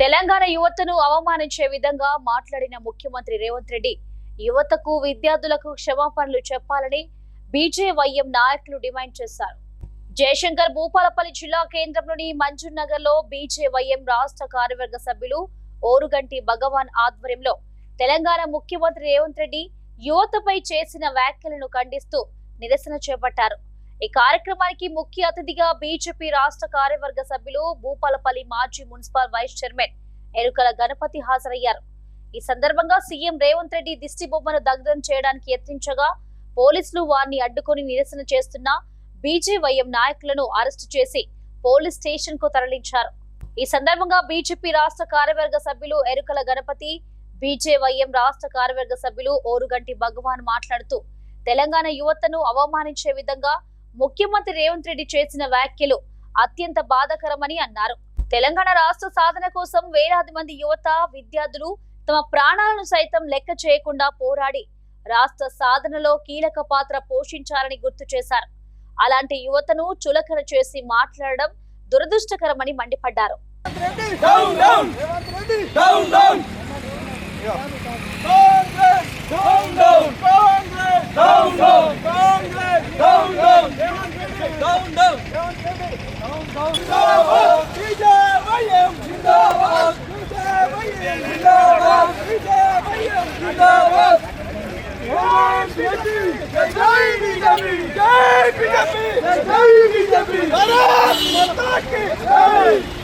తెలంగాణ యువతను అవమానించే విధంగా మాట్లాడిన ముఖ్యమంత్రి రేవంత్ రెడ్డి యువతకు విద్యార్థులకు క్షమాపణలు చెప్పాలని బీజేవైఎం నాయకులు డిమాండ్ చేశారు. జయశంకర్ భూపాలపల్లి జిల్లా కేంద్రంలోని మంజూర్ నగర్ లో బీజేవైఎం రాష్ట్ర కార్యవర్గ సభ్యులు ఓరుగంటి భగవాన్ ఆధ్వర్యంలో తెలంగాణ ముఖ్యమంత్రి రేవంత్ రెడ్డి యువతపై చేసిన వ్యాఖ్యలను ఖండిస్తూ నిరసన చేపట్టారు. ఈ కార్యక్రమానికి ముఖ్య అతిథిగా బీజేపీ రాష్ట్ర కార్యవర్గ సభ్యులు భూపాలపల్లి మాజీ మున్సిపల్ వైస్ చైర్మన్ ఎరుకల గణపతి హాజరయ్యారు. ఈ సందర్భంగా సీఎం రేవంత్ రెడ్డి దిష్టి బొమ్మను దగ్ధం చేయడానికి యత్నించగా పోలీసులు వారిని అడ్డుకొని నిరసన చేస్తున్న బీజేవైఎం నాయకులను అరెస్టు చేసి పోలీస్ స్టేషన్ కు తరలించారు. ఈ సందర్భంగా బీజేపీ రాష్ట్ర కార్యవర్గ సభ్యులు ఎరుకల గణపతి, బీజేవైఎం రాష్ట్ర కార్యవర్గ సభ్యులు ఓరుగంటి భగవాన్ మాట్లాడుతూ తెలంగాణ యువతను అవమానించే విధంగా ముఖ్యమంత్రి రేవంత్ రెడ్డి చేసిన వ్యాఖ్యలు అత్యంత బాధాకరమని అన్నారు. తెలంగాణ రాష్ట్ర సాధన కోసం వేలాది మంది యువత విద్యార్థులు తమ ప్రాణాలను సైతం లెక్క చేయకుండా పోరాడి రాష్ట్ర సాధనలో కీలక పాత్ర పోషించాలని గుర్తు చేశారు. అలాంటి యువతను చులకన చేసి మాట్లాడడం దురదృష్టకరమని మండిపడ్డారు. జై